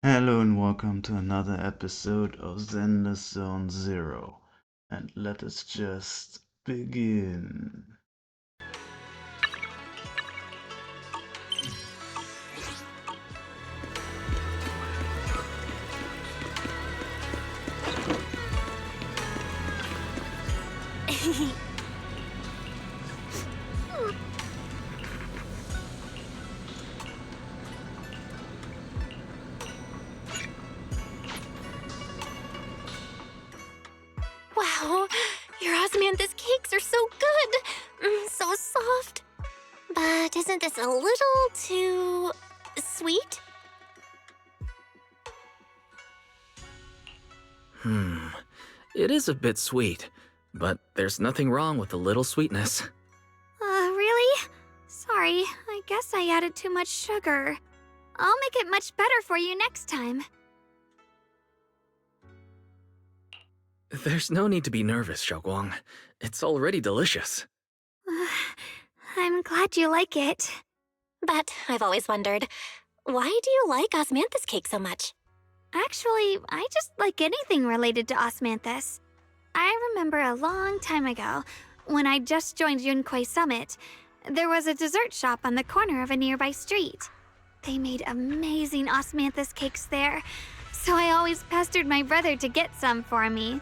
Hello and welcome to another episode of Zenless Zone Zero. And let us just begin. Wow, your osmanthus cakes are so good! So soft. But isn't this a little too sweet? It is a bit sweet, but there's nothing wrong with a little sweetness. Really? Sorry, I guess I added too much sugar. I'll make it much better for you next time. There's no need to be nervous, Xiaoguang. It's already delicious. I'm glad you like it. But I've always wondered, why do you like osmanthus cake so much? Actually, I just like anything related to osmanthus. I remember a long time ago, when I just joined Yunquai Summit, there was a dessert shop on the corner of a nearby street. They made amazing osmanthus cakes there, so I always pestered my brother to get some for me.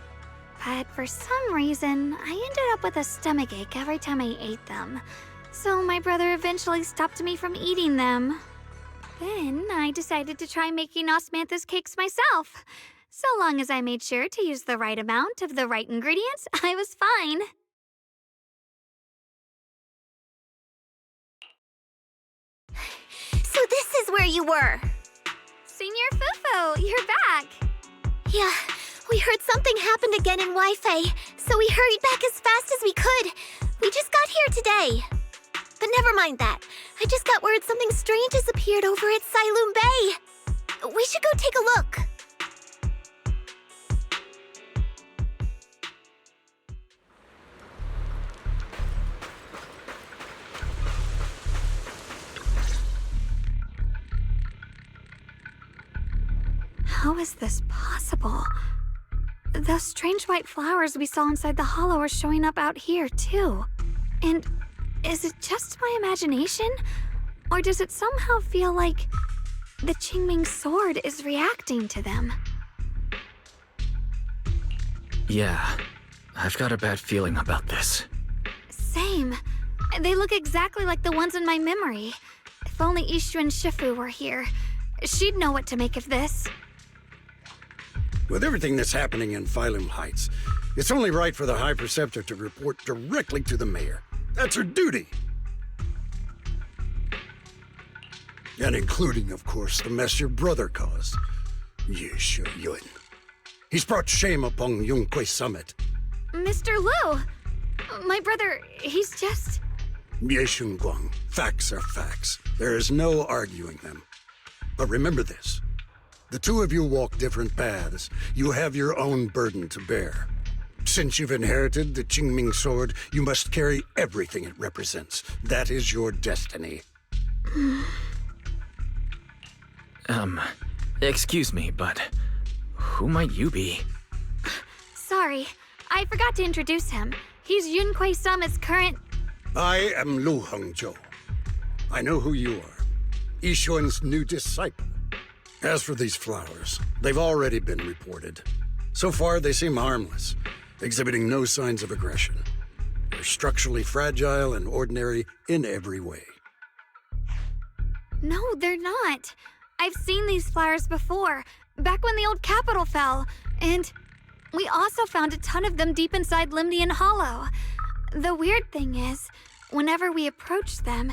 But for some reason, I ended up with a stomachache every time I ate them. So my brother eventually stopped me from eating them. Then I decided to try making osmanthus cakes myself. So long as I made sure to use the right amount of the right ingredients, I was fine. So this is where you were. Senior Fufu, you're back. Yeah, we heard something happened again in Wi-Fi, so we hurried back as fast as we could. We just got here today. But never mind that. I just got word something strange has appeared over at Siloon Bay. We should go take a look. How is this possible? Those strange white flowers we saw inside the hollow are showing up out here, too. And is it just my imagination? Or does it somehow feel like the Qingming sword is reacting to them? Yeah, I've got a bad feeling about this. Same. They look exactly like the ones in my memory. If only Ishu and Shifu were here, she'd know what to make of this. With everything that's happening in Phylum Heights, it's only right for the High Preceptor to report directly to the mayor. That's her duty. And including, of course, the mess your brother caused. Ye Shu Yun. He's brought shame upon Yunquai Summit. Mr. Liu! My brother, he's just... Ye Shun Guang. Facts are facts. There is no arguing them. But remember this. The two of you walk different paths. You have your own burden to bear. Since you've inherited the Qingming sword, you must carry everything it represents. That is your destiny. Excuse me, but who might you be? Sorry, I forgot to introduce him. He's Yunquai Summit's current... I am Lu Hengzhou. I know who you are. Yixuan's new disciple. As for these flowers, they've already been reported. So far, they seem harmless, exhibiting no signs of aggression. They're structurally fragile and ordinary in every way. No, they're not. I've seen these flowers before, back when the old capital fell, and we also found a ton of them deep inside Limnian Hollow. The weird thing is, whenever we approached them,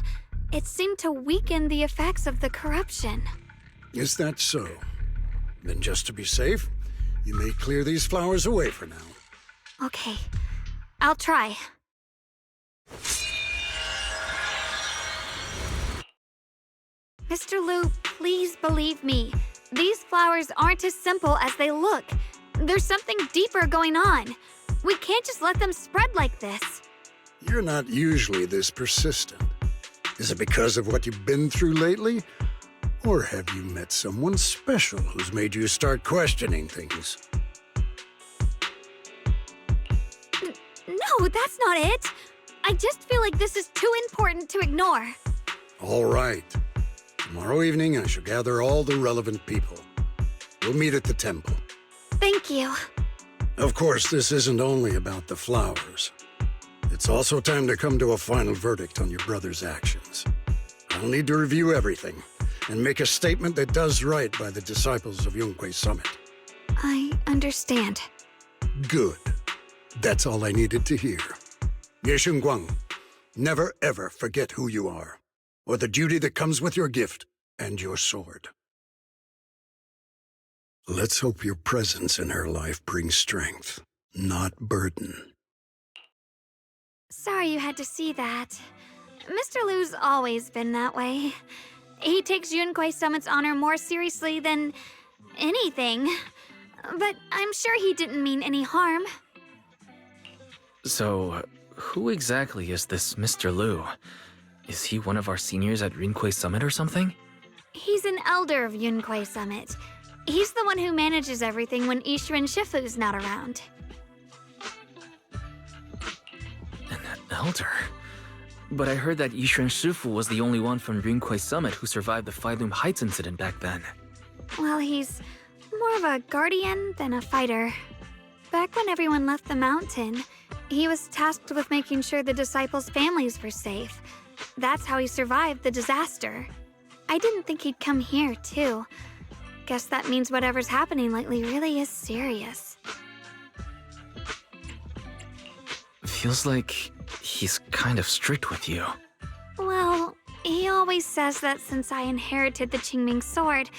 it seemed to weaken the effects of the corruption. Is that so? Then just to be safe, you may clear these flowers away for now. Okay, I'll try. Mr. Liu, please believe me. These flowers aren't as simple as they look. There's something deeper going on. We can't just let them spread like this. You're not usually this persistent. Is it because of what you've been through lately? Or have you met someone special who's made you start questioning things? No, that's not it. I just feel like this is too important to ignore. All right. Tomorrow evening, I shall gather all the relevant people. We'll meet at the temple. Thank you. Of course, this isn't only about the flowers. It's also time to come to a final verdict on your brother's actions. I'll need to review everything and make a statement that does right by the disciples of Yunque Summit. I understand. Good. That's all I needed to hear. Ye Shunguang, never ever forget who you are, or the duty that comes with your gift and your sword. Let's hope your presence in her life brings strength, not burden. Sorry you had to see that. Mr. Lu's always been that way. He takes Yunque Summit's honor more seriously than anything. But I'm sure he didn't mean any harm. So, who exactly is this Mr. Lu? Is he one of our seniors at Yunque Summit or something? He's an elder of Yunque Summit. He's the one who manages everything when Ishirin Shifu's not around. An elder? But I heard that Ishirin Shifu was the only one from Yunque Summit who survived the Phyloom Heights incident back then. Well, he's more of a guardian than a fighter. Back when everyone left the mountain, he was tasked with making sure the disciples' families were safe. That's how he survived the disaster. I didn't think he'd come here, too. Guess that means whatever's happening lately really is serious. Feels like he's kind of strict with you. Well, he always says that since I inherited the Qingming sword,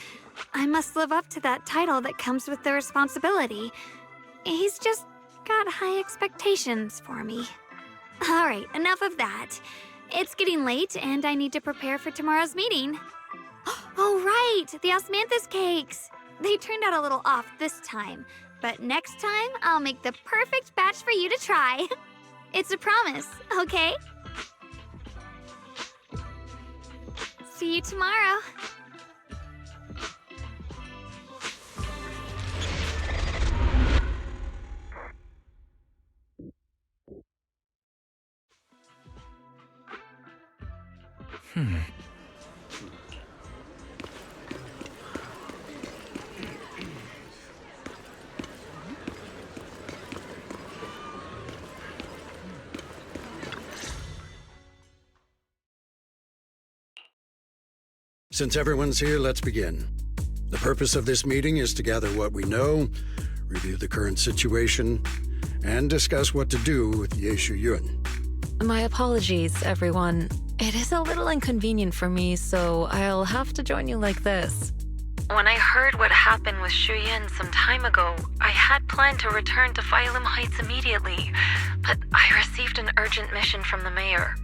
I must live up to that title that comes with the responsibility. He's just got high expectations for me. Alright, enough of that. It's getting late and I need to prepare for tomorrow's meeting. Oh right, the osmanthus cakes! They turned out a little off this time, but next time I'll make the perfect batch for you to try. It's a promise, okay? See you tomorrow. Since everyone's here, let's begin. The purpose of this meeting is to gather what we know, review the current situation, and discuss what to do with Ye Shuyun. My apologies, everyone. It is a little inconvenient for me, so I'll have to join you like this. When I heard what happened with Shuyan some time ago, I had planned to return to Phyloom Heights immediately, but I received an urgent mission from the mayor.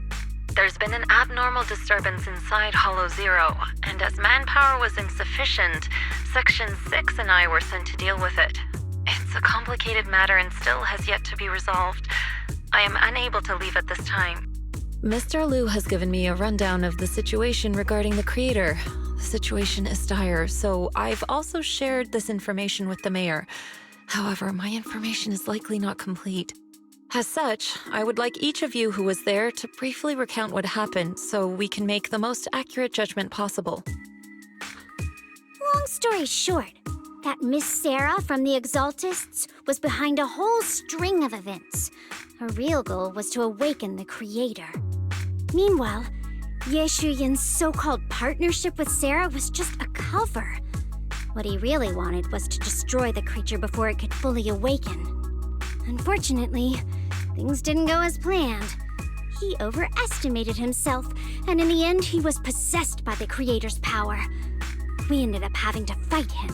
There's been an abnormal disturbance inside Hollow Zero, and as manpower was insufficient, Section 6 and I were sent to deal with it. It's a complicated matter and still has yet to be resolved. I am unable to leave at this time. Mr. Lu has given me a rundown of the situation regarding the creator. The situation is dire, so I've also shared this information with the mayor. However, my information is likely not complete. As such, I would like each of you who was there to briefly recount what happened so we can make the most accurate judgment possible. Long story short, that Miss Sarah from the Exaltists was behind a whole string of events. Her real goal was to awaken the creator. Meanwhile, Ye Shuyin's so-called partnership with Sarah was just a cover. What he really wanted was to destroy the creature before it could fully awaken. Unfortunately, things didn't go as planned. He overestimated himself, and in the end, he was possessed by the creator's power. We ended up having to fight him.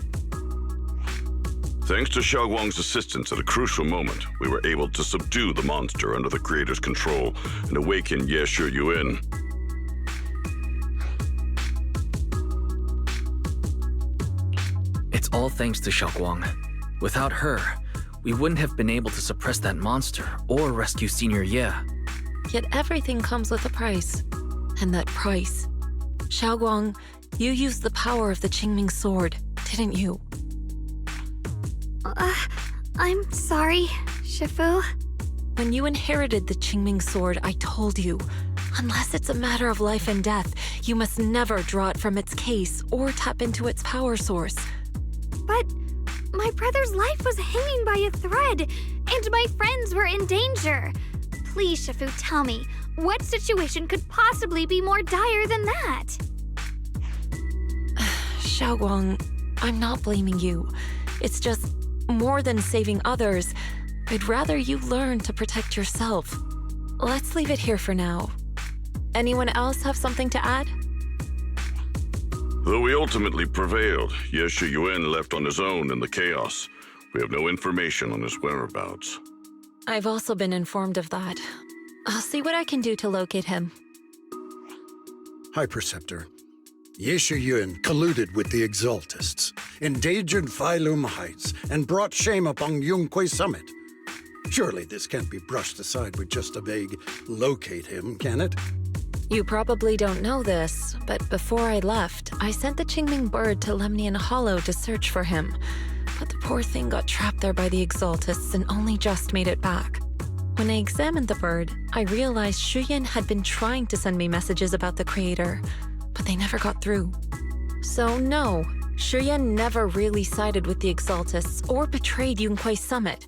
Thanks to Xiaoguang's assistance at a crucial moment, we were able to subdue the monster under the creator's control and awaken Ye Shuyun. It's all thanks to Xiaoguang. Without her, we wouldn't have been able to suppress that monster or rescue Senior Ye. Yet everything comes with a price. And that price, Xiaoguang, You used the power of the Qingming sword, didn't you? I'm sorry, Shifu. When you inherited the Qingming sword, I told you, unless it's a matter of life and death, you must never draw it from its case or tap into its power source. But my brother's life was hanging by a thread, and my friends were in danger. Please, Shifu, tell me, what situation could possibly be more dire than that? Xiaoguang, I'm not blaming you. It's just, more than saving others, I'd rather you learn to protect yourself. Let's leave it here for now. Anyone else have something to add? Though we ultimately prevailed, Ye Shuyuan left on his own in the chaos. We have no information on his whereabouts. I've also been informed of that. I'll see what I can do to locate him. High Preceptor, Ye Shuyuan colluded with the Exaltists, endangered Phylum Heights, and brought shame upon Yunquay Summit. Surely this can't be brushed aside with just a vague locate him, can it? You probably don't know this, but before I left, I sent the Qingming bird to Lemnian Hollow to search for him. But the poor thing got trapped there by the Exaltists and only just made it back. When I examined the bird, I realized Shuyan had been trying to send me messages about the Creator, but they never got through. So no, Shuyan never really sided with the Exaltists or betrayed Yunquay Summit.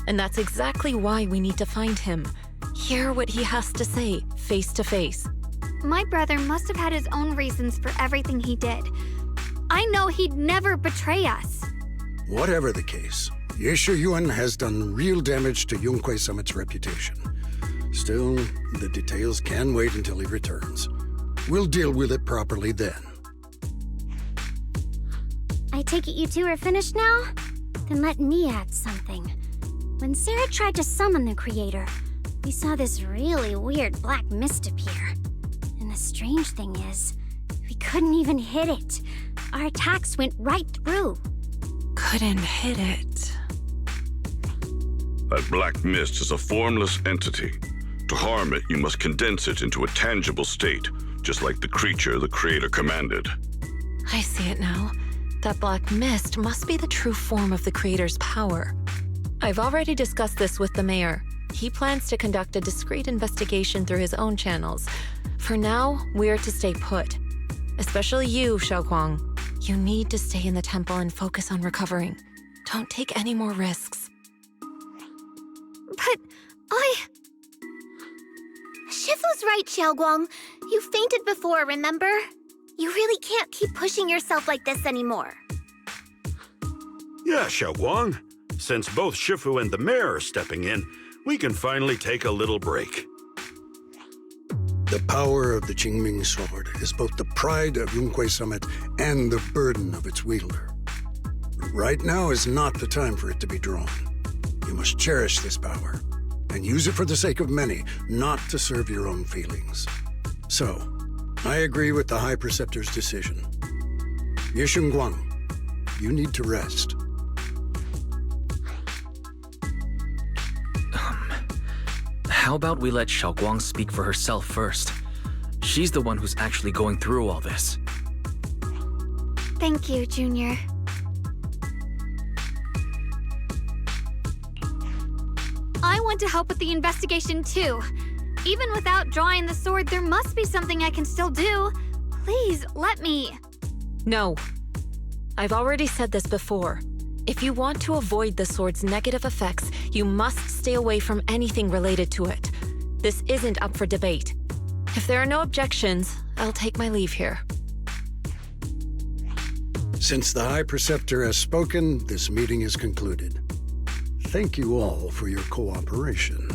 And that's exactly why we need to find him. Hear what he has to say, face to face. My brother must have had his own reasons for everything he did. I know he'd never betray us. Whatever the case, Ye Shuyuan has done real damage to Yunquay Summit's reputation. Still, the details can wait until he returns. We'll deal with it properly then. I take it you two are finished now? Then let me add something. When Sarah tried to summon the Creator, we saw this really weird black mist appear. And the strange thing is, we couldn't even hit it. Our attacks went right through. Couldn't hit it. That black mist is a formless entity. To harm it, you must condense it into a tangible state, just like the creature the Creator commanded. I see it now. That black mist must be the true form of the Creator's power. I've already discussed this with the mayor. He plans to conduct a discreet investigation through his own channels. For now, we're to stay put. Especially you, Xiaoguang. You need to stay in the temple and focus on recovering. Don't take any more risks. But Shifu's right, Xiaoguang. You fainted before, remember? You really can't keep pushing yourself like this anymore. Yeah, Xiaoguang. Since both Shifu and the mayor are stepping in, we can finally take a little break. The power of the Qingming sword is both the pride of Yunquay Summit and the burden of its wielder. Right now is not the time for it to be drawn. You must cherish this power and use it for the sake of many, not to serve your own feelings. So, I agree with the High Preceptor's decision. Ye Shuyuan, you need to rest. How about we let Xiaoguang speak for herself first? She's the one who's actually going through all this. thank you, Junior. I want to help with the investigation too. Even without drawing the sword, there must be something I can still do. Please, let me. No. I've already said this before. If you want to avoid the sword's negative effects, you must stay away from anything related to it. This isn't up for debate. If there are no objections, I'll take my leave here. Since the High Preceptor has spoken, this meeting is concluded. Thank you all for your cooperation.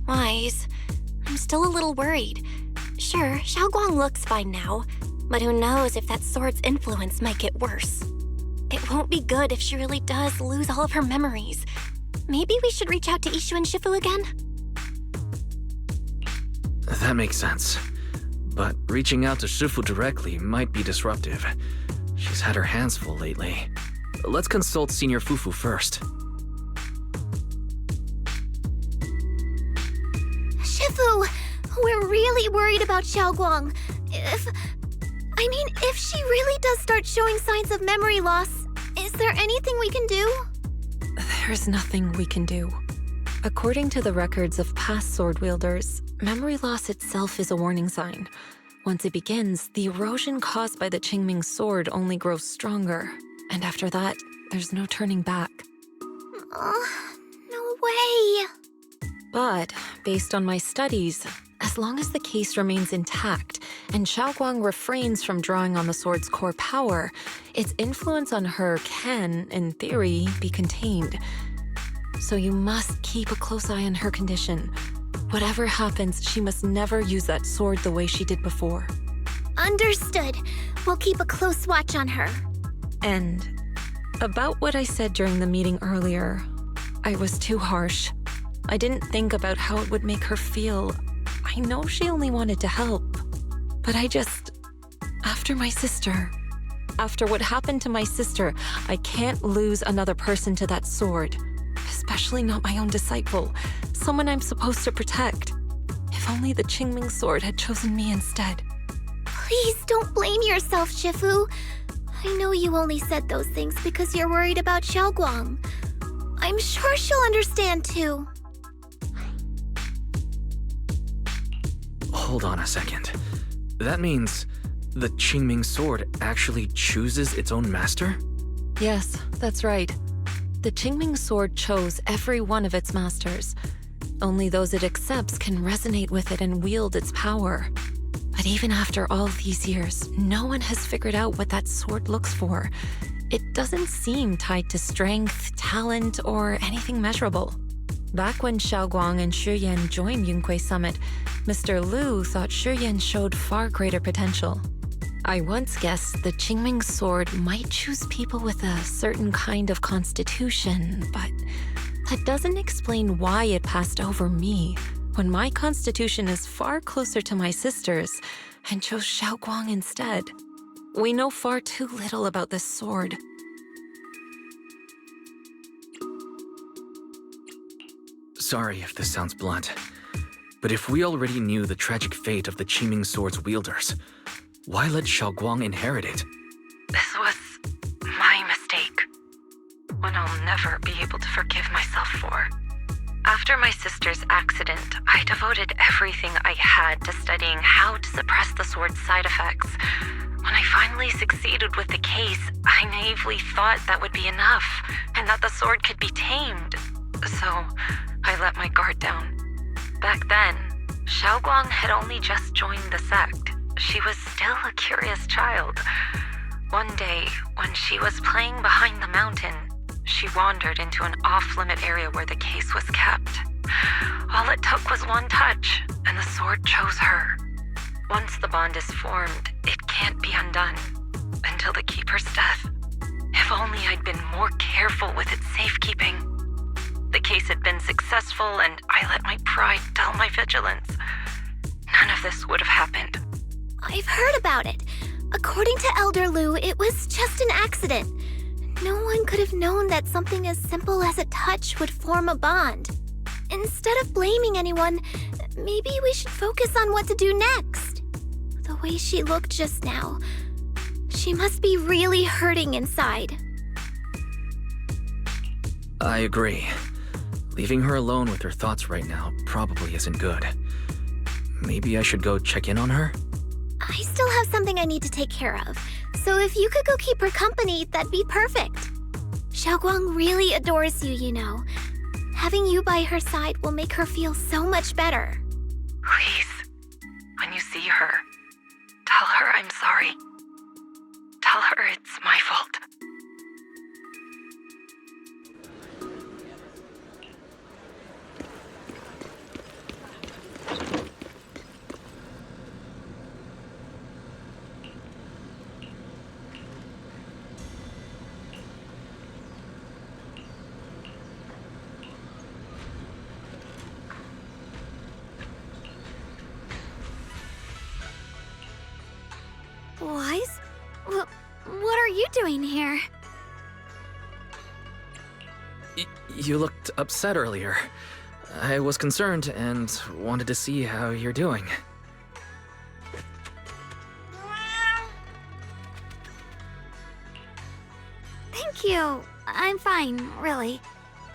Wise. I'm still a little worried. Sure, Xiaoguang looks fine now, but who knows if that sword's influence might get worse. It won't be good if she really does lose all of her memories. Maybe we should reach out to Ishu and Shifu again? That makes sense. But reaching out to Shifu directly might be disruptive. She's had her hands full lately. Let's consult Senior Fufu first. Shifu, we're really worried about Xiaoguang. If she really does start showing signs of memory loss, is there anything we can do? There's nothing we can do. According to the records of past sword wielders, memory loss itself is a warning sign. Once it begins, the erosion caused by the Qingming sword only grows stronger. And after that, there's no turning back. No way. But, based on my studies, as long as the case remains intact and Xiaoguang refrains from drawing on the sword's core power, its influence on her can, in theory, be contained. So you must keep a close eye on her condition. Whatever happens, she must never use that sword the way she did before. Understood. We'll keep a close watch on her. And about what I said during the meeting earlier, I was too harsh. I didn't think about how it would make her feel. I know she only wanted to help, but after my sister, after what happened to my sister, I can't lose another person to that sword, especially not my own disciple, someone I'm supposed to protect. If only the Qingming sword had chosen me instead. Please don't blame yourself, Shifu. I know you only said those things because you're worried about Xiaoguang. I'm sure she'll understand too. Hold on a second. That means the Qingming sword actually chooses its own master? Yes, that's right. The Qingming sword chose every one of its masters. Only those it accepts can resonate with it and wield its power. But even after all these years, no one has figured out what that sword looks for. It doesn't seem tied to strength, talent, or anything measurable. Back when Xiaoguang and Shiyan joined Yunque Summit, Mr. Liu thought Shiyan showed far greater potential. I once guessed the Qingming sword might choose people with a certain kind of constitution, but that doesn't explain why it passed over me, when my constitution is far closer to my sister's, and chose Xiaoguang instead. We know far too little about this sword. Sorry if this sounds blunt, but if we already knew the tragic fate of the Qingming sword's wielders, why let Xiaoguang inherit it? This was my mistake. One I'll never be able to forgive myself for. After my sister's accident, I devoted everything I had to studying how to suppress the sword's side effects. When I finally succeeded with the case, I naively thought that would be enough, and that the sword could be tamed. So, I let my guard down. Back then, Xiaoguang had only just joined the sect. She was still a curious child. One day, when she was playing behind the mountain, she wandered into an off-limit area where the case was kept. All it took was one touch, and the sword chose her. Once the bond is formed, it can't be undone until the Keeper's death. If only I'd been more careful with its safekeeping. The case had been successful, and I let my pride dull my vigilance. None of this would have happened. I've heard about it. According to Elder Liu, it was just an accident. No one could have known that something as simple as a touch would form a bond. Instead of blaming anyone, maybe we should focus on what to do next. The way she looked just now, she must be really hurting inside. I agree. Leaving her alone with her thoughts right now probably isn't good. Maybe I should go check in on her? I still have something I need to take care of, so if you could go keep her company, that'd be perfect. Xiaoguang really adores you, you know. Having you by her side will make her feel so much better. Please, when you see her, tell her I'm sorry. Tell her it's my fault. doing here? You looked upset earlier. I was concerned and wanted to see how you're doing. Thank you. I'm fine, really.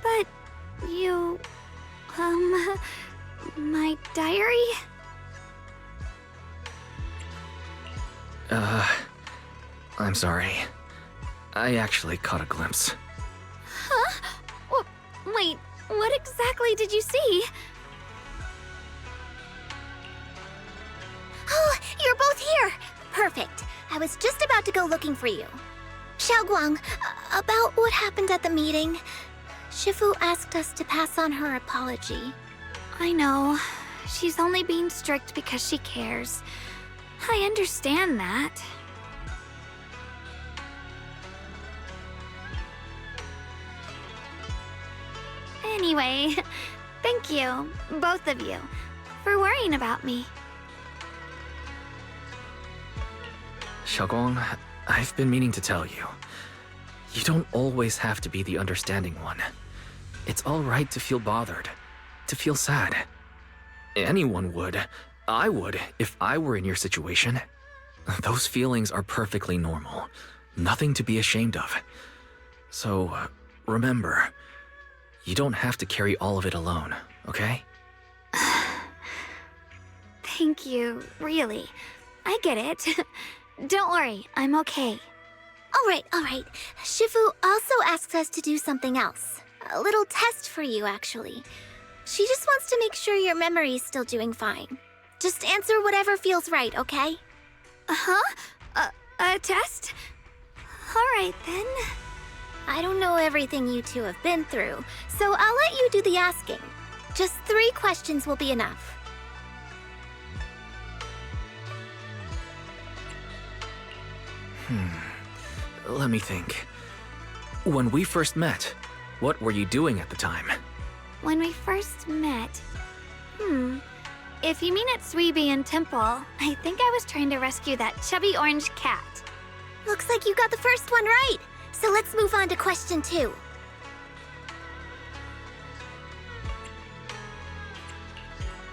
But you... my diary? I'm sorry. I actually caught a glimpse. Huh? Wait, what exactly did you see? Oh, you're both here! Perfect. I was just about to go looking for you. Xiaoguang, about what happened at the meeting. Shifu asked us to pass on her apology. I know. She's only being strict because she cares. I understand that. Anyway, thank you, both of you, for worrying about me. Xiaogong, I've been meaning to tell you. You don't always have to be the understanding one. It's all right to feel bothered, to feel sad. Anyone would. I would, if I were in your situation. Those feelings are perfectly normal. Nothing to be ashamed of. So, remember, you don't have to carry all of it alone, okay? Thank you, really. I get it. Don't worry, I'm okay. All right. Shifu also asks us to do something else. A little test for you, actually. She just wants to make sure your memory's still doing fine. Just answer whatever feels right, okay? Huh? A test? Alright then. I don't know everything you two have been through, so I'll let you do the asking. Just 3 questions will be enough. Let me think. When we first met, what were you doing at the time? When we first met... If you mean at Suibian Temple, I think I was trying to rescue that chubby orange cat. Looks like you got the first one right, so let's move on to question 2.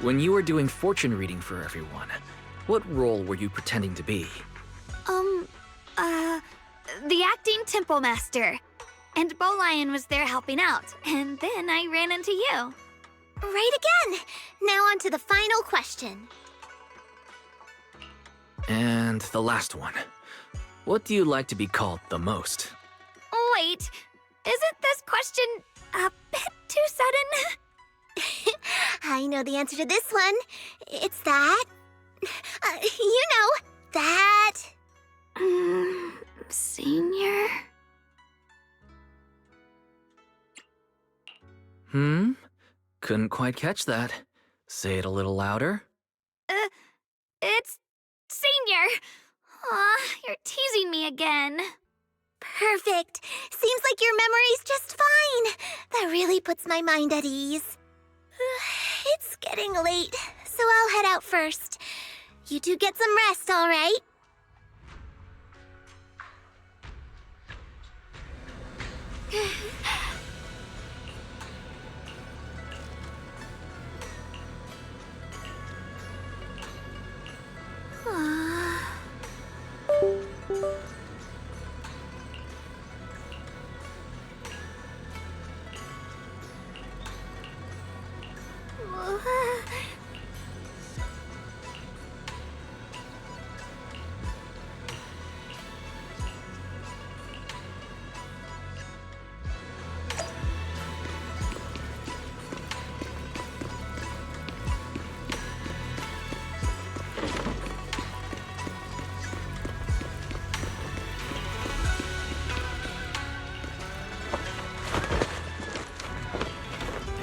When you were doing fortune reading for everyone, what role were you pretending to be? The acting temple master. And Bow Lion was there helping out, and then I ran into you. Right again! Now on to the final question. And the last one. What do you like to be called the most? Wait, isn't this question a bit too sudden? I know the answer to this one. It's that... you know, that... Senior? Couldn't quite catch that. Say it a little louder. It's Senior. Aw, you're teasing me again. Perfect. Seems like your memory's just fine. That really puts my mind at ease. It's getting late, so I'll head out first. You two get some rest, all right?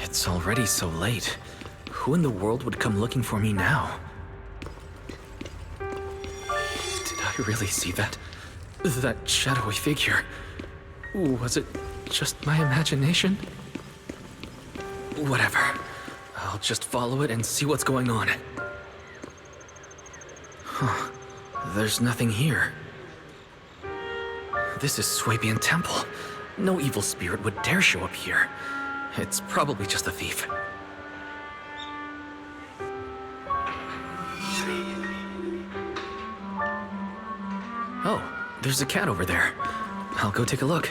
It's already so late. Who in the world would come looking for me now? Did I really see that? That shadowy figure? Was it just my imagination? Whatever. I'll just follow it and see what's going on. Huh. There's nothing here. This is Swabian Temple. No evil spirit would dare show up here. It's probably just a thief. Oh, there's a cat over there. I'll go take a look.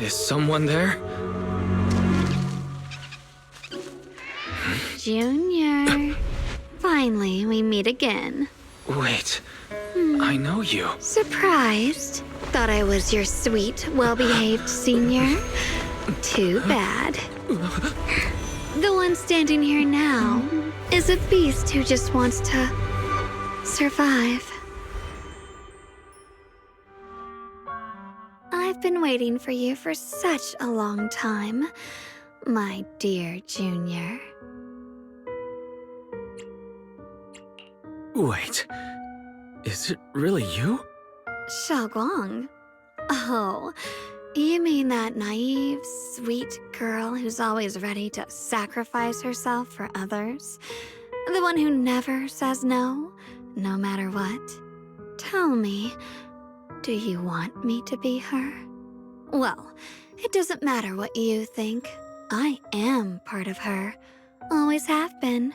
Is someone there? Junior. Finally, we meet again. Wait, I know you. Surprised? Thought I was your sweet, well-behaved senior? Too bad. The one standing here now is a beast who just wants to survive. I've been waiting for you for such a long time, my dear Junior. Wait, is it really you? Xiaoguang. Oh, you mean that naive, sweet girl who's always ready to sacrifice herself for others? The one who never says no, no matter what? Tell me, do you want me to be her? Well, it doesn't matter what you think. I am part of her. Always have been.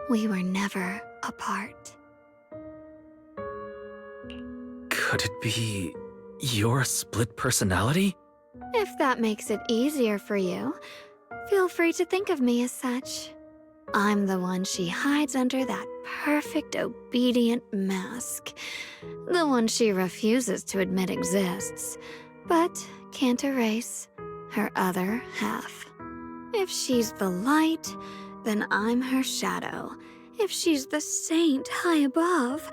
We were never apart. Could it be your split personality? If that makes it easier for you, feel free to think of me as such. I'm the one she hides under that perfect, obedient mask. The one she refuses to admit exists, but can't erase her other half. If she's the light, then I'm her shadow. If she's the saint high above,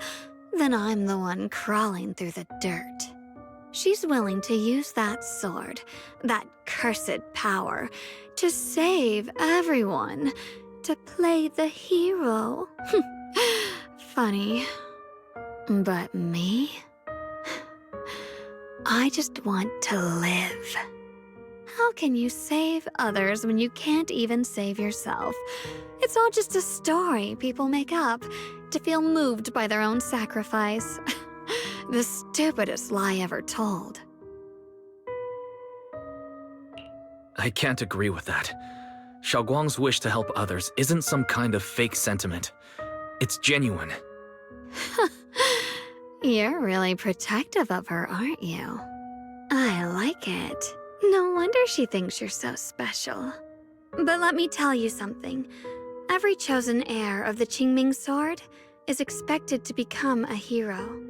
then I'm the one crawling through the dirt. She's willing to use that sword, that cursed power, to save everyone, to play the hero. Funny. But me? I just want to live. How can you save others when you can't even save yourself? It's all just a story people make up to feel moved by their own sacrifice. The stupidest lie ever told. I can't agree with that. Xiaoguang's wish to help others isn't some kind of fake sentiment. It's genuine. You're really protective of her, aren't you? I like it. No wonder she thinks you're so special. But let me tell you something. Every chosen heir of the Qingming sword is expected to become a hero.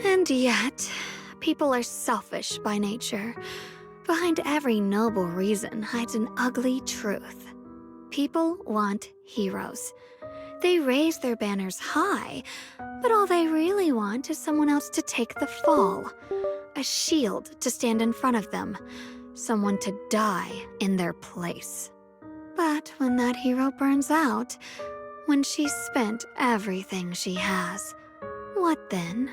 And yet, people are selfish by nature. Behind every noble reason hides an ugly truth. People want heroes. They raise their banners high, but all they really want is someone else to take the fall. A shield to stand in front of them. Someone to die in their place. But when that hero burns out, when she's spent everything she has, what then?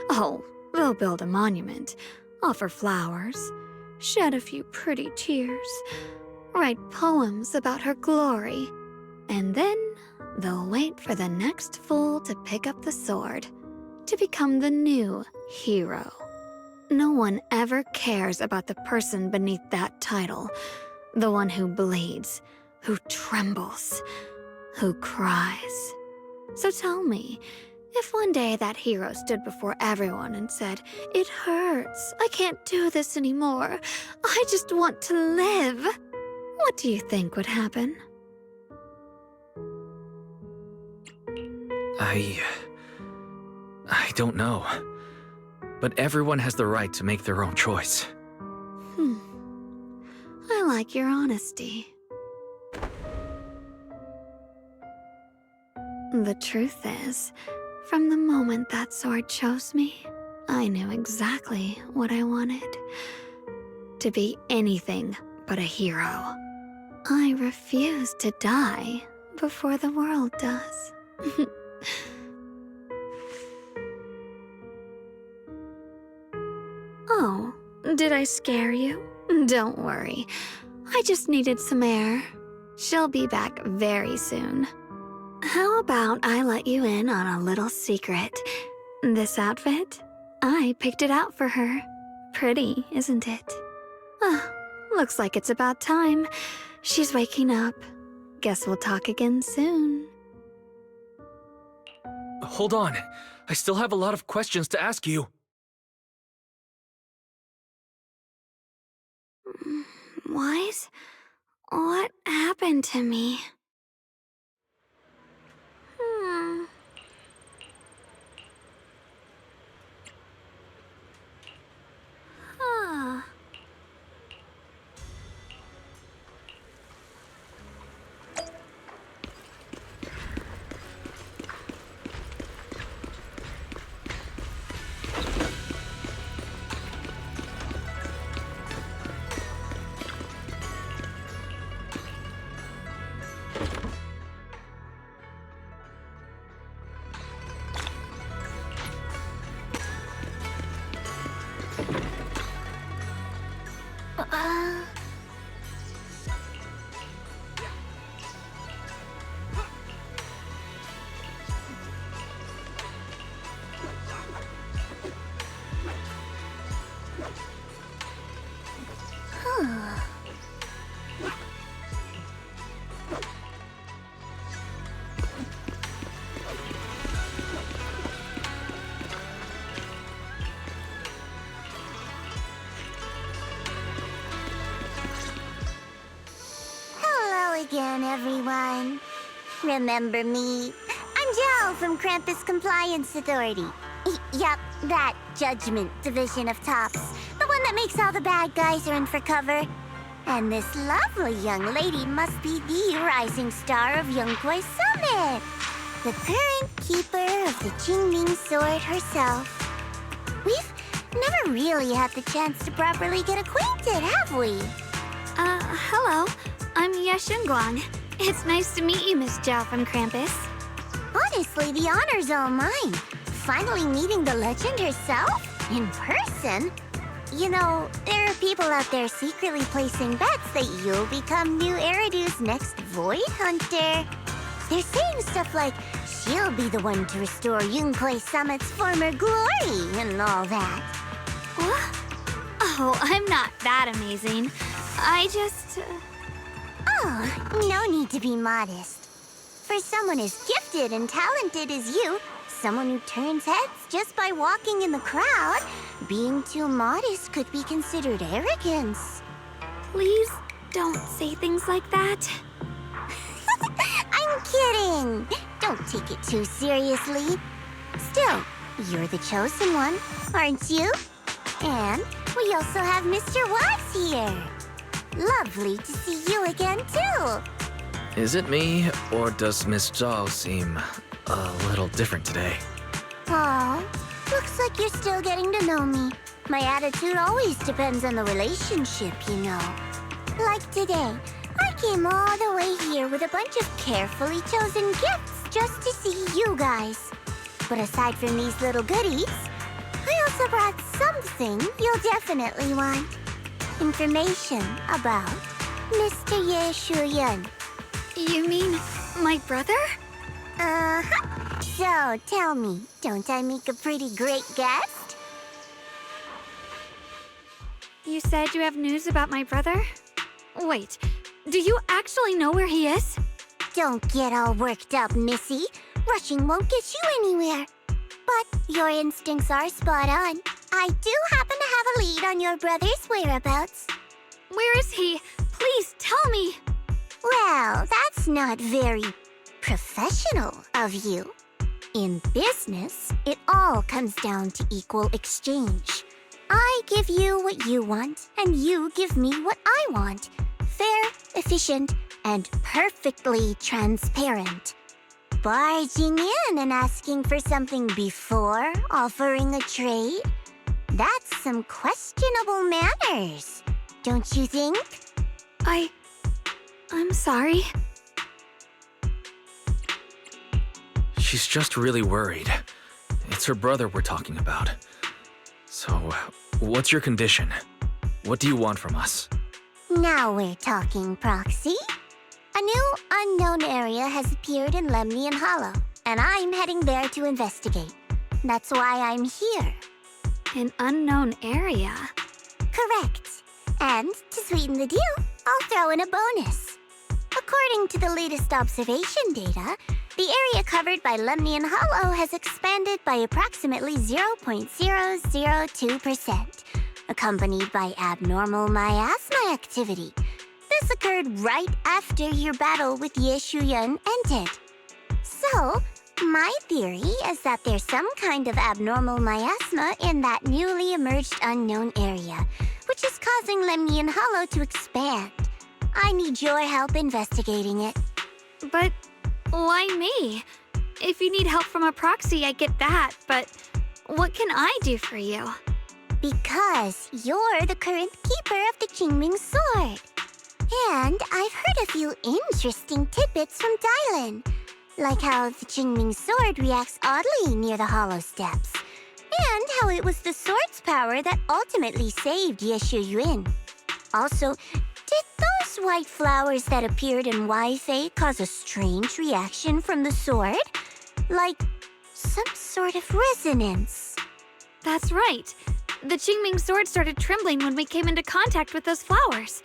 Oh, they'll build a monument, offer flowers, shed a few pretty tears, write poems about her glory, and then they'll wait for the next fool to pick up the sword, to become the new hero. No one ever cares about the person beneath that title, the one who bleeds, who trembles, who cries. So tell me, if one day that hero stood before everyone and said, "It hurts, I can't do this anymore, I just want to live," what do you think would happen? I don't know. But everyone has the right to make their own choice. I like your honesty. The truth is, from the moment that sword chose me, I knew exactly what I wanted. To be anything but a hero. I refuse to die before the world does. Did I scare you? Don't worry. I just needed some air. She'll be back very soon. How about I let you in on a little secret? This outfit? I picked it out for her. Pretty, isn't it? Looks like it's about time. She's waking up. Guess we'll talk again soon. Hold on. I still have a lot of questions to ask you. What happened to me? Huh. Hello again, everyone. Remember me? I'm Joe from Krampus Compliance Authority. Yep, that Judgment Division of Tops. The one that makes all the bad guys run for cover. And this lovely young lady must be the rising star of Yongkoi Summit. The current keeper of the Qingming Sword herself. We've never really had the chance to properly get acquainted, have we? Hello. I'm Yashunguang. It's nice to meet you, Miss Zhao from Krampus. Honestly, the honor's all mine. Finally meeting the legend herself? In person? You know, there are people out there secretly placing bets that you'll become new Eridu's next Void Hunter. They're saying stuff like, she'll be the one to restore Yongkoi Summit's former glory and all that. What? Oh, I'm not that amazing. I just... Oh, no need to be modest. For someone as gifted and talented as you, someone who turns heads just by walking in the crowd, being too modest could be considered arrogance. Please don't say things like that. I'm kidding. Don't take it too seriously. Still, you're the chosen one, aren't you? And we also have Mr. Watts here. Lovely to see you again, too. Is it me, or does Miss Zhao seem a little different today? Aw, looks like you're still getting to know me. My attitude always depends on the relationship, you know. Like today, I came all the way here with a bunch of carefully chosen gifts just to see you guys. But aside from these little goodies, I also brought something you'll definitely want. Information about Mr. Ye Shuyan. You mean my brother? Uh-huh. So, tell me, don't I make a pretty great guest? You said you have news about my brother? Wait, do you actually know where he is? Don't get all worked up, Missy. Rushing won't get you anywhere. But your instincts are spot on. I do happen to have a lead on your brother's whereabouts. Where is he? Please tell me. Well, that's not very professional of you. In business, it all comes down to equal exchange. I give you what you want, and you give me what I want. Fair, efficient, and perfectly transparent. Barging in and asking for something before offering a trade? That's some questionable manners, don't you think? I'm sorry. She's just really worried. It's her brother we're talking about. So, what's your condition? What do you want from us? Now we're talking, Proxy. A new unknown area has appeared in Lemnian Hollow, and I'm heading there to investigate. That's why I'm here. An unknown area? Correct. And to sweeten the deal, I'll throw in a bonus. According to the latest observation data, the area covered by Lemnian Hollow has expanded by approximately 0.002%, accompanied by abnormal miasma activity. This occurred right after your battle with Ye Shuyan ended. So, my theory is that there's some kind of abnormal miasma in that newly emerged unknown area, which is causing Lemnian Hollow to expand. I need your help investigating it. But why me? If you need help from a proxy, I get that, but what can I do for you? Because you're the current keeper of the Qingming Sword. And I've heard a few interesting tidbits from Dylan, like how the Qingming Sword reacts oddly near the Hollow Steps, and how it was the sword's power that ultimately saved Ye Shuyan. Also, did those white flowers that appeared in Weifei cause a strange reaction from the sword? Like some sort of resonance. That's right. The Qingming Sword started trembling when we came into contact with those flowers.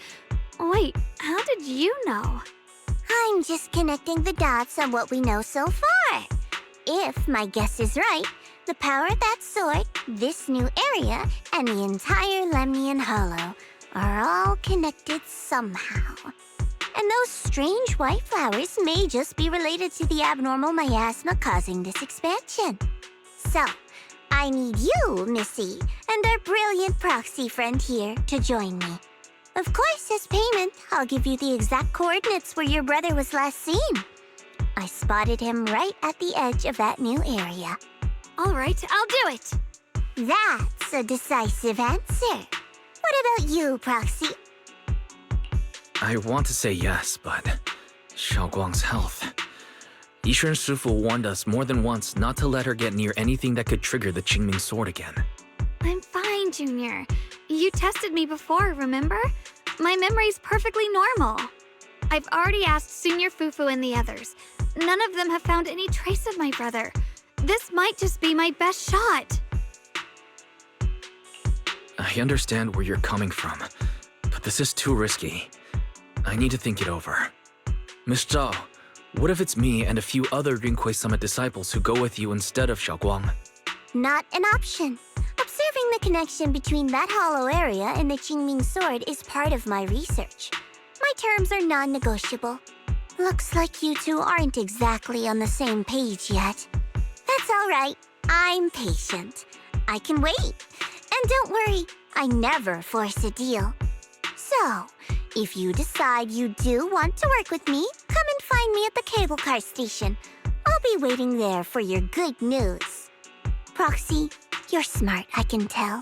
Wait, how did you know? I'm just connecting the dots on what we know so far. If my guess is right, the power of that sword, this new area, and the entire Lemnian Hollow are all connected somehow. And those strange white flowers may just be related to the abnormal miasma causing this expansion. So, I need you, Missy, and our brilliant proxy friend here to join me. Of course, as payment, I'll give you the exact coordinates where your brother was last seen. I spotted him right at the edge of that new area. All right, I'll do it. That's a decisive answer. What about you, Proxy? I want to say yes, but Xiaoguang's health. Yishen Shifu warned us more than once not to let her get near anything that could trigger the Qingming Sword again. I'm fine, Junior. You tested me before, remember? My memory's perfectly normal. I've already asked Senior Fufu and the others. None of them have found any trace of my brother. This might just be my best shot. I understand where you're coming from, but this is too risky. I need to think it over. Miss Zhao, what if it's me and a few other Rinkwei Summit disciples who go with you instead of Xiaoguang? Not an option. Observing the connection between that hollow area and the Qingming Sword is part of my research. My terms are non-negotiable. Looks like you two aren't exactly on the same page yet. That's all right. I'm patient. I can wait. And don't worry, I never force a deal. So, if you decide you do want to work with me, come and find me at the cable car station. I'll be waiting there for your good news. Proxy, you're smart, I can tell.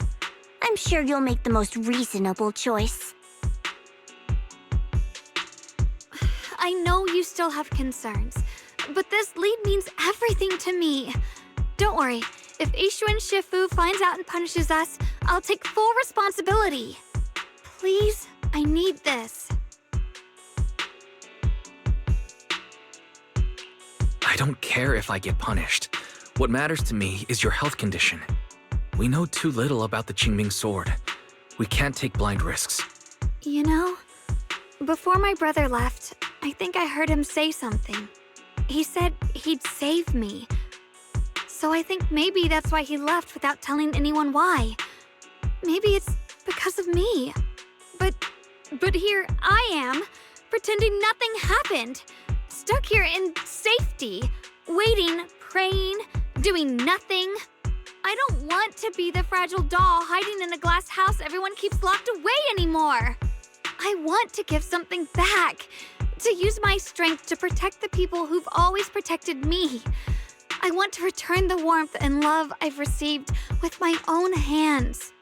I'm sure you'll make the most reasonable choice. I know you still have concerns, but this lead means everything to me. Don't worry, if Ishuan Shifu finds out and punishes us, I'll take full responsibility. Please, I need this. I don't care if I get punished. What matters to me is your health condition. We know too little about the Qingming Sword. We can't take blind risks. You know, before my brother left, I think I heard him say something. He said he'd save me. So I think maybe that's why he left without telling anyone why. Maybe it's because of me. But here I am, pretending nothing happened. Stuck here in safety, waiting, praying, doing nothing. I don't want to be the fragile doll hiding in a glass house everyone keeps locked away anymore. I want to give something back, to use my strength to protect the people who've always protected me. I want to return the warmth and love I've received with my own hands.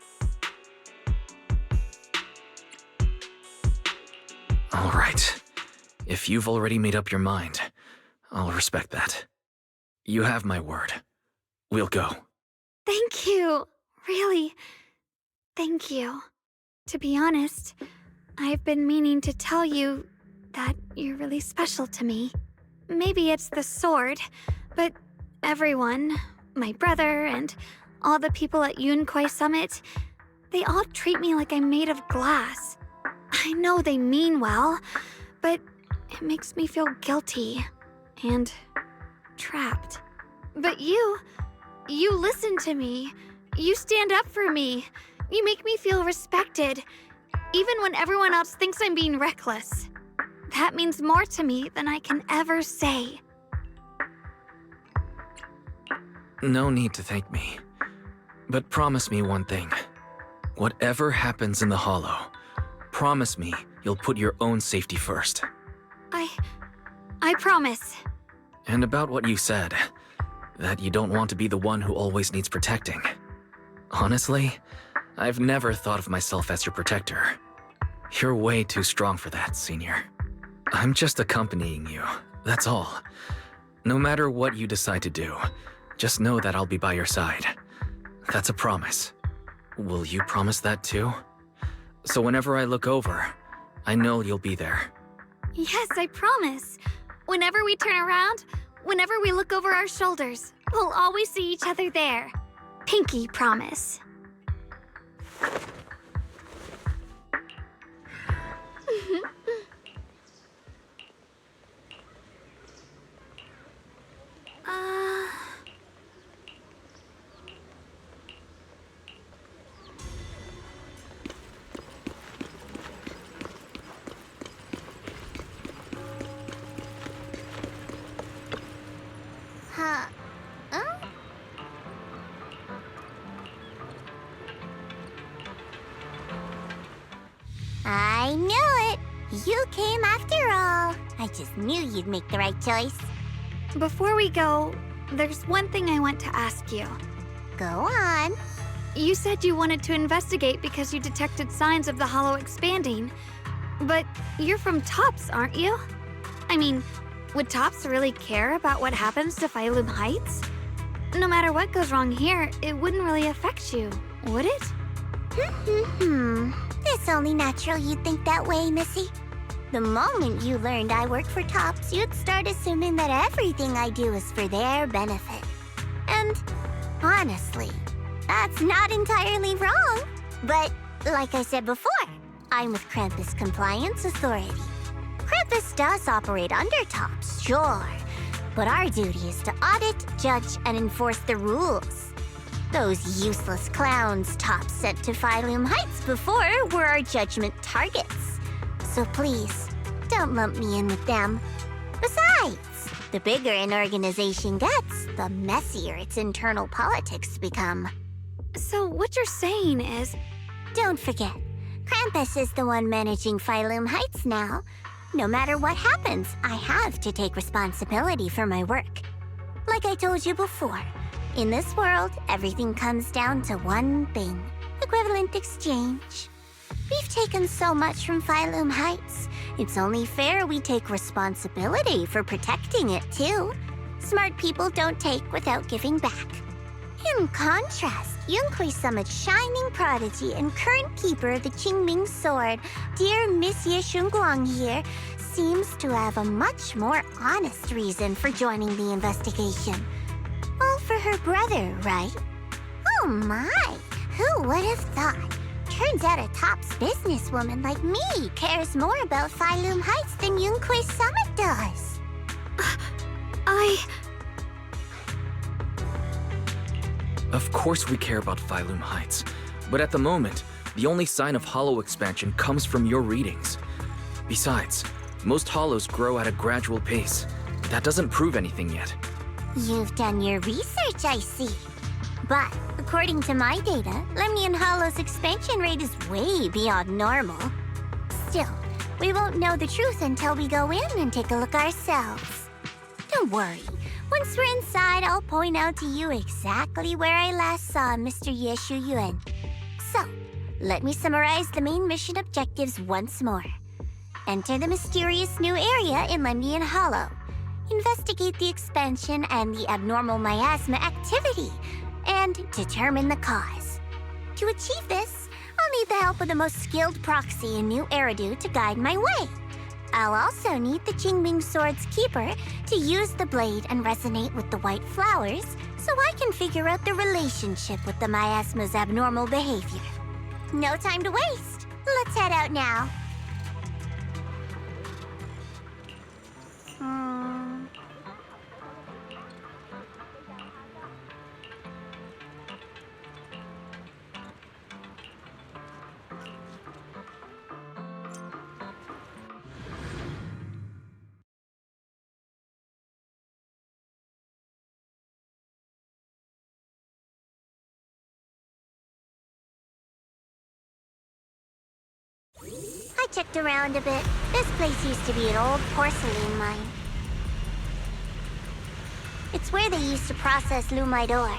All right. If you've already made up your mind, I'll respect that. You have my word. We'll go. Thank you. Really, thank you. To be honest, I've been meaning to tell you that you're really special to me. Maybe it's the sword, but everyone, my brother and all the people at Yunkwei Summit, they all treat me like I'm made of glass. I know they mean well, but it makes me feel guilty and trapped. But you listen to me. You stand up for me. You make me feel respected, even when everyone else thinks I'm being reckless. That means more to me than I can ever say. No need to thank me. But promise me one thing. Whatever happens in the Hollow, promise me you'll put your own safety first. I promise. And about what you said, that you don't want to be the one who always needs protecting. Honestly, I've never thought of myself as your protector. You're way too strong for that, Senior. I'm just accompanying you, that's all. No matter what you decide to do, just know that I'll be by your side. That's a promise. Will you promise that too? So whenever I look over, I know you'll be there. Yes, I promise. Whenever we turn around, whenever we look over our shoulders, we'll always see each other there. Pinky promise. I knew it! You came after all. I just knew you'd make the right choice. Before we go, there's one thing I want to ask you. Go on. You said you wanted to investigate because you detected signs of the Hollow expanding. But you're from Tops, aren't you? I mean, would Tops really care about what happens to Phylum Heights? No matter what goes wrong here, it wouldn't really affect you, would it? It's only natural you'd think that way, Missy. The moment you learned I work for Tops, you'd start assuming that everything I do is for their benefit. And honestly, that's not entirely wrong. But like I said before, I'm with Krampus Compliance Authority. Krampus does operate under Tops, sure, but our duty is to audit, judge, and enforce the rules. Those useless clowns Tops sent to Phylum Heights before were our judgment targets. So please, don't lump me in with them. Besides, the bigger an organization gets, the messier its internal politics become. So what you're saying is... Don't forget, Krampus is the one managing Phylum Heights now. No matter what happens, I have to take responsibility for my work. Like I told you before, in this world, everything comes down to one thing: equivalent exchange. We've taken so much from Phylum Heights. It's only fair we take responsibility for protecting it, too. Smart people don't take without giving back. In contrast, Yunkwei Summit's shining prodigy and current keeper of the Qingming Sword, dear Miss Ye Shunguang here, seems to have a much more honest reason for joining the investigation. All for her brother, right? Oh my! Who would have thought? Turns out a Tops businesswoman like me cares more about Phylum Heights than Yunkwei Summit does. Of course we care about Phylum Heights, but at the moment, the only sign of Hollow expansion comes from your readings. Besides, most Hollows grow at a gradual pace. That doesn't prove anything yet. You've done your research, I see. But according to my data, Lemnian Hollow's expansion rate is way beyond normal. Still, we won't know the truth until we go in and take a look ourselves. Don't worry. Once we're inside, I'll point out to you exactly where I last saw Mr. Ye Shuyuan. So, let me summarize the main mission objectives once more. Enter the mysterious new area in Lemnian Hollow. Investigate the expansion and the abnormal miasma activity, and determine the cause. To achieve this, I'll need need the help of the most skilled proxy in New Eridu to guide my way. I'll also need the Qingming Sword's keeper to use the blade and resonate with the white flowers so I can figure out the relationship with the miasma's abnormal behavior. No time to waste. Let's head out now. I checked around a bit. This place used to be an old porcelain mine. It's where they used to process lumite ore.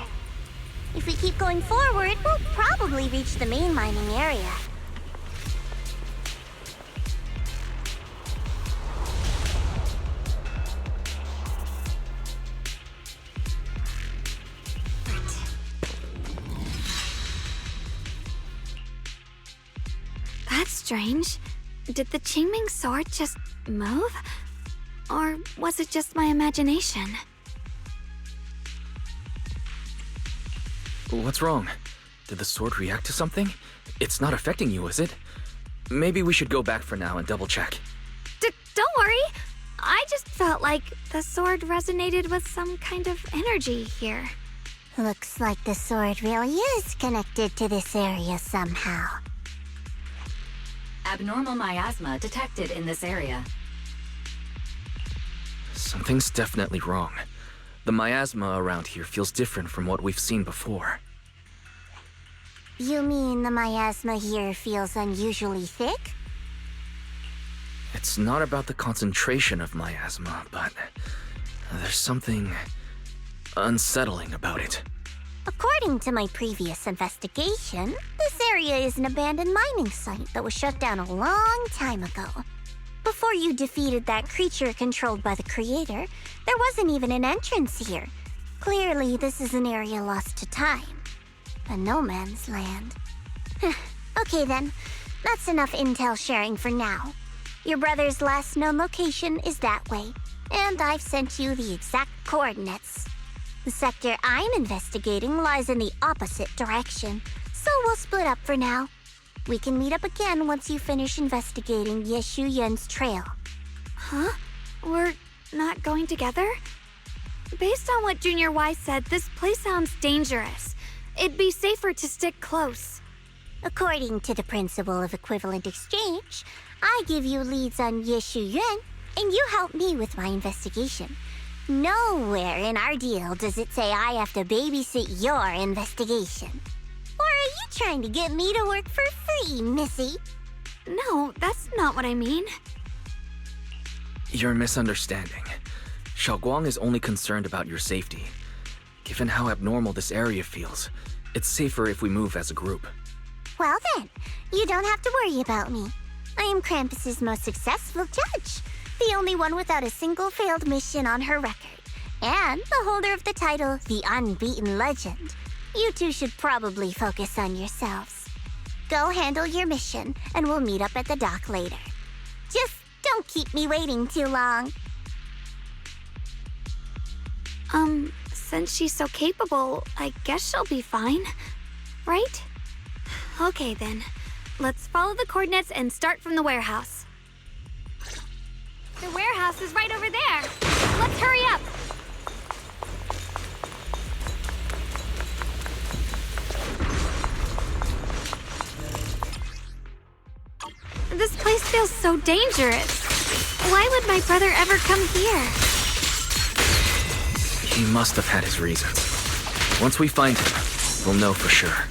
If we keep going forward, we'll probably reach the main mining area. That's strange. Did the Qingming Sword just move? Or was it just my imagination? What's wrong? Did the sword react to something? It's not affecting you, is it? Maybe we should go back for now and double check. Don't worry. I just felt like the sword resonated with some kind of energy here. Looks like the sword really is connected to this area somehow. Abnormal miasma detected in this area. Something's definitely wrong. The miasma around here feels different from what we've seen before. You mean the miasma here feels unusually thick? It's not about the concentration of miasma, but there's something unsettling about it. According to my previous investigation, this area is an abandoned mining site that was shut down a long time ago. Before you defeated that creature controlled by the Creator, there wasn't even an entrance here. Clearly, this is an area lost to time. A no man's land. Okay then, that's enough intel sharing for now. Your brother's last known location is that way, and I've sent you the exact coordinates. The sector I'm investigating lies in the opposite direction, so we'll split up for now. We can meet up again once you finish investigating Yeshu Yen's trail. Huh? We're not going together? Based on what Junior Y said, this place sounds dangerous. It'd be safer to stick close. According to the principle of equivalent exchange, I give you leads on Yeshu Yuan, and you help me with my investigation. Nowhere in our deal does it say I have to babysit your investigation. Or are you trying to get me to work for free, Missy? No, that's not what I mean. You're misunderstanding. Xiaoguang is only concerned about your safety. Given how abnormal this area feels, it's safer if we move as a group. Well then, you don't have to worry about me. I am Krampus's most successful judge, the only one without a single failed mission on her record, and the holder of the title, the Unbeaten Legend. You two should probably focus on yourselves. Go handle your mission, and we'll meet up at the dock later. Just don't keep me waiting too long. Since she's so capable, I guess she'll be fine, right? Okay then, let's follow the coordinates and start from the warehouse. The warehouse is right over there. Let's hurry up. This place feels so dangerous. Why would my brother ever come here? He must have had his reasons. Once we find him, we'll know for sure.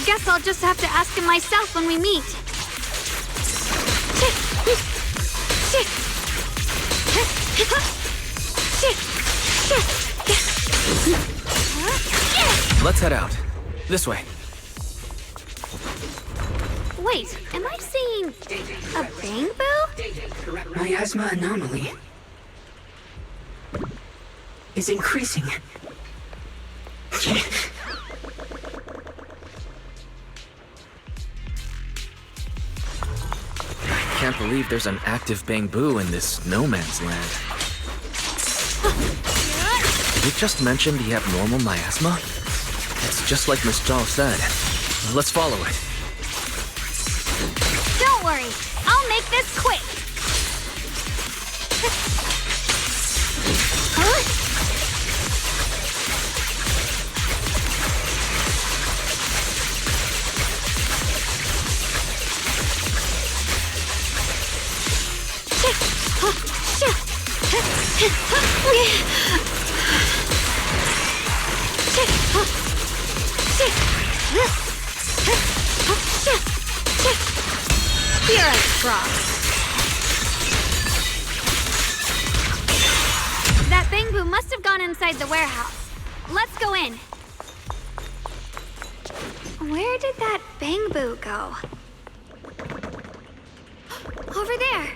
Guess I'll just have to ask him myself when we meet. Let's head out. This way. Wait, am I seeing a bangbu? Miasma anomaly is increasing. can't believe there's an active Bangbu in this no man's land. Did it just mention he have normal miasma? It's just like Miss Zhao said. Let's follow it. Don't worry, I'll make this quick. Huh? You're a frog. That Bangbu must have gone inside the warehouse. Let's go in. Where did that Bangbu go? Over there.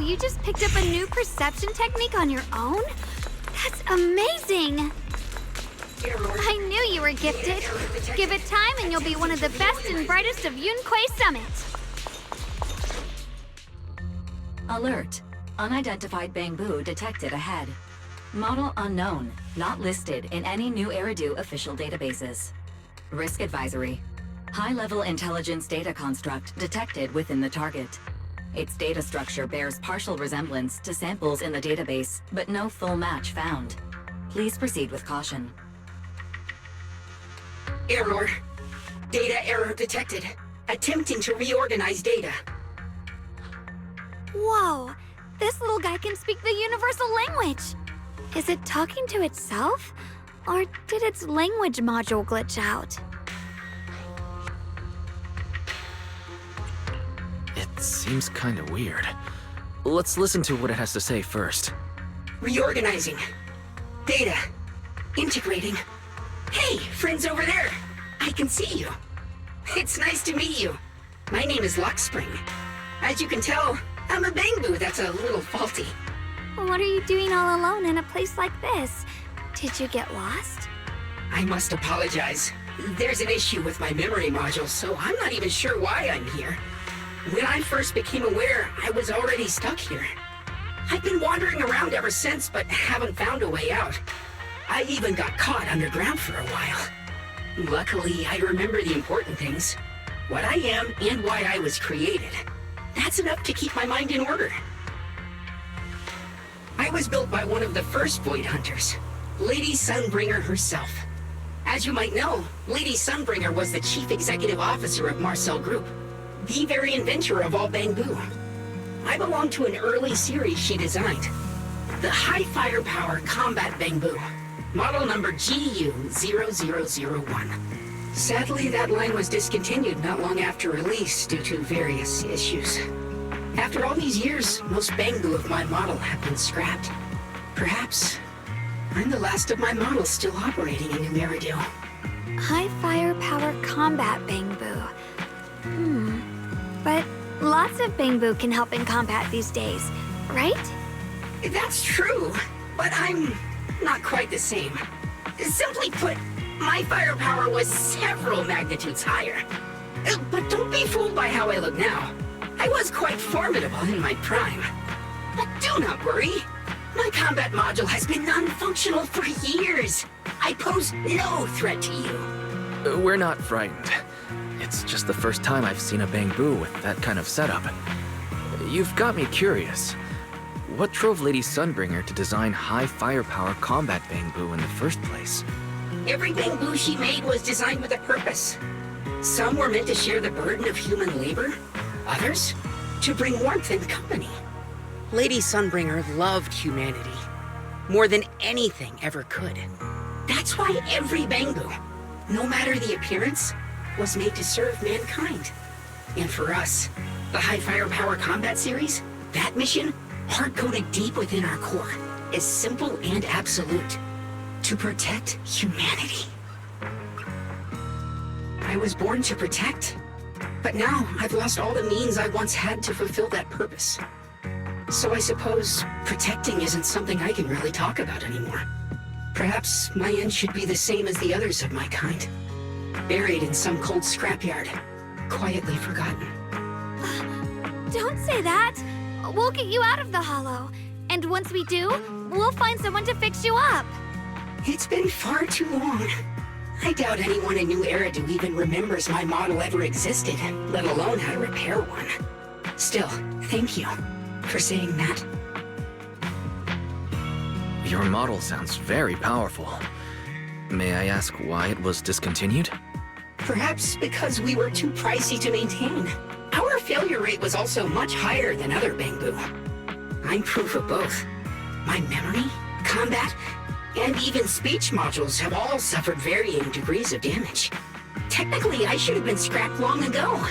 You just picked up a new perception technique on your own? That's amazing! I knew you were gifted. Give it time and you'll be one of the best and brightest of Yunquei Summit. Alert. Unidentified Bangbu detected ahead. Model unknown, not listed in any new Eridu official databases. Risk advisory. High-level intelligence data construct detected within the target. Its data structure bears partial resemblance to samples in the database, but no full match found. Please proceed with caution. Error. Data error detected. Attempting to reorganize data. Whoa! This little guy can speak the universal language! Is it talking to itself? Or did its language module glitch out? It seems kinda weird. Let's listen to what it has to say first. Reorganizing. Data. Integrating. Hey, friends over there! I can see you. It's nice to meet you. My name is Luckspring. As you can tell, I'm a Bangbu that's a little faulty. What are you doing all alone in a place like this? Did you get lost? I must apologize. There's an issue with my memory module, so I'm not even sure why I'm here. When I first became aware, I was already stuck here. I've been wandering around ever since, but haven't found a way out. I even got caught underground for a while. Luckily, I remember the important things. What I am and why I was created. That's enough to keep my mind in order. I was built by one of the first Void Hunters, Lady Sunbringer herself. As you might know, Lady Sunbringer was the chief executive officer of Marcel Group, the very inventor of all Bangbu. I belong to an early series she designed, the High Firepower Combat Bangbu, model number GU0001. Sadly, that line was discontinued not long after release due to various issues. After all these years, most Bangbu of my model have been scrapped. Perhaps I'm the last of my models still operating in New Eridu. High firepower combat Bangbu. But lots of Bangbu can help in combat these days, right? That's true, but I'm not quite the same. Simply put, my firepower was several magnitudes higher. But don't be fooled by how I look now. I was quite formidable in my prime. But do not worry. My combat module has been non-functional for years. I pose no threat to you. We're not frightened. It's just the first time I've seen a Bangbu with that kind of setup. You've got me curious. What drove Lady Sunbringer to design high firepower combat Bangbu in the first place? Every Bangbu she made was designed with a purpose. Some were meant to share the burden of human labor. Others, to bring warmth and company. Lady Sunbringer loved humanity more than anything ever could. That's why every Bangbu, no matter the appearance, was made to serve mankind. And for us, the High Firepower Combat Series, that mission, hard-coded deep within our core, is simple and absolute. To protect humanity. I was born to protect. But now I've lost all the means I once had to fulfill that purpose. So I suppose protecting isn't something I can really talk about anymore. Perhaps my end should be the same as the others of my kind. Buried in some cold scrapyard, quietly forgotten. Don't say that. We'll get you out of the hollow. And once we do, we'll find someone to fix you up. It's been far too long. I doubt anyone in New Eridu even remembers my model ever existed, let alone how to repair one. Still, thank you for saying that. Your model sounds very powerful. May I ask why it was discontinued? Perhaps because we were too pricey to maintain. Our failure rate was also much higher than other Bangbu. I'm proof of both. My memory, combat, and even speech modules have all suffered varying degrees of damage. Technically, I should have been scrapped long ago.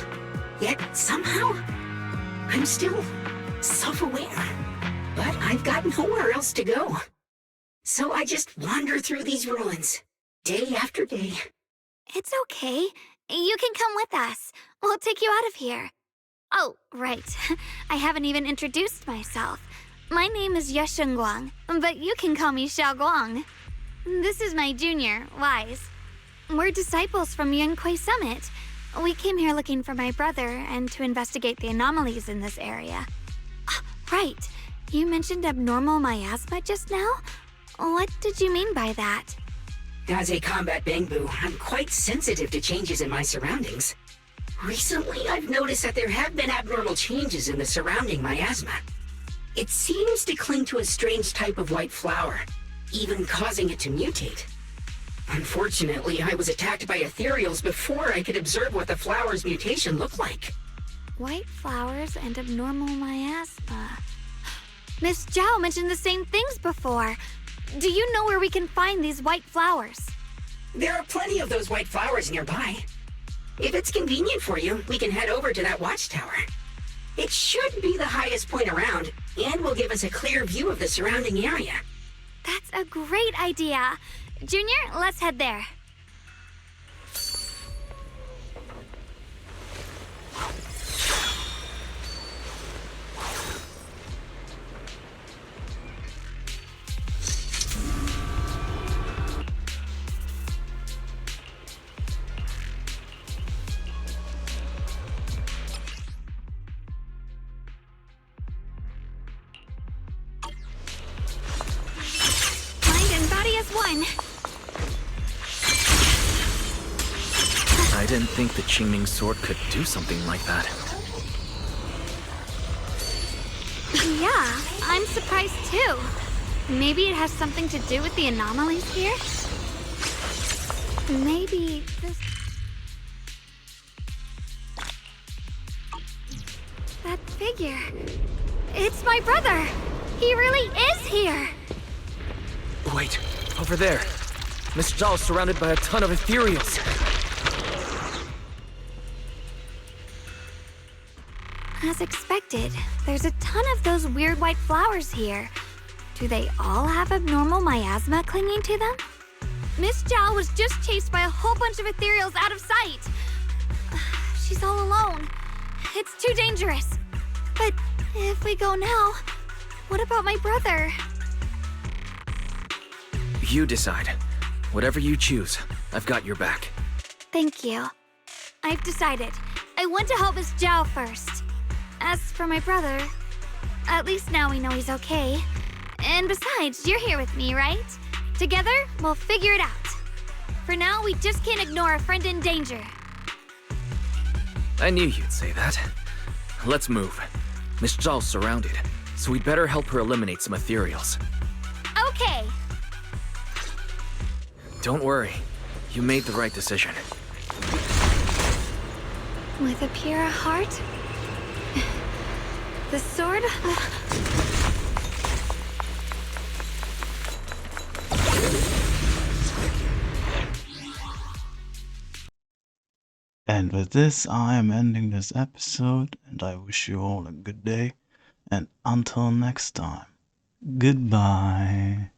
Yet, somehow, I'm still self-aware. But I've got nowhere else to go. So I just wander through these ruins, day after day. It's okay. You can come with us. We'll take you out of here. Oh, right. I haven't even introduced myself. My name is Guang, but you can call me Guang. This is my junior, Wise. We're disciples from Yunquei Summit. We came here looking for my brother and to investigate the anomalies in this area. Right. You mentioned abnormal miasma just now? What did you mean by that? As a combat Bangbu, I'm quite sensitive to changes in my surroundings. Recently, I've noticed that there have been abnormal changes in the surrounding miasma. It seems to cling to a strange type of white flower, even causing it to mutate. Unfortunately, I was attacked by ethereals before I could observe what the flower's mutation looked like. White flowers and abnormal miasma. Miss Zhao mentioned the same things before. Do you know where we can find these white flowers? There are plenty of those white flowers nearby. If it's convenient for you, we can head over to that watchtower. It should be the highest point around, and will give us a clear view of the surrounding area. That's a great idea. Junior, let's head there. Mind and body as one. I didn't think the Qingming sword could do something like that. Yeah, I'm surprised too. Maybe it has something to do with the anomalies here? Maybe this... That figure... It's my brother! He really is here! Wait, over there. Miss Zhao is surrounded by a ton of ethereals. As expected, there's a ton of those weird white flowers here. Do they all have abnormal miasma clinging to them? Miss Zhao was just chased by a whole bunch of ethereals out of sight. She's all alone. It's too dangerous. But if we go now, what about my brother? You decide. Whatever you choose, I've got your back. Thank you. I've decided. I want to help Miss Zhao first. As for my brother, at least now we know he's okay. And besides, you're here with me, right? Together, we'll figure it out. For now, we just can't ignore a friend in danger. I knew you'd say that. Let's move. Miss Zhao's surrounded, so we'd better help her eliminate some ethereals. Okay. Don't worry. You made the right decision. With a pure heart? The sword? And with this, I am ending this episode, and I wish you all a good day, and until next time, goodbye.